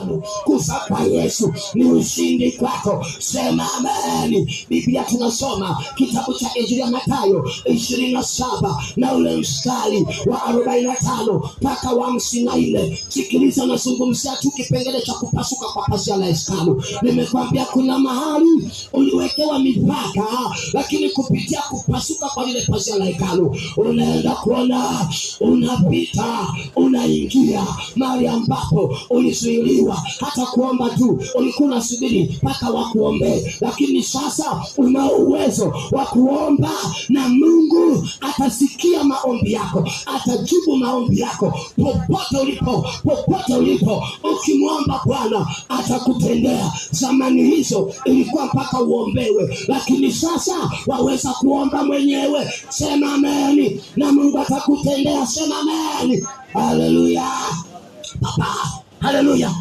hekalu. Kufa kwa Yesu ni ushindi kwako. Sema amen. Biblia tunasoma kitabu cha Injili ya Mathayo 27 na ule mstari wa 45 mpaka wa 54. Sikiliza, nazungumzia tu kipengele cha kupasuka kwa pazia la hekalu. Nimekwambia kuna mahali uliwekewa mipaka, lakini kupitia kupasuka kwa lile pazia la hekalu unaenda kuona, unapita, unaingia mahali ambapo ulizuiliwa. Hata kuomba tu ulikuwa unasubiri mpaka wakuombe, lakini sasa una uwezo wa kuomba na Mungu atasikia maombi yako, atajibu maombi yako popote ulipo. Ukimwomba Bwana atakutendea. Zamani hizo ilikuwa mpaka uombewe, lakini sasa waweza kuomba mwenyewe. Sema amen, na Mungu atakutendea. Sema amen. Haleluya. Papa, haleluya.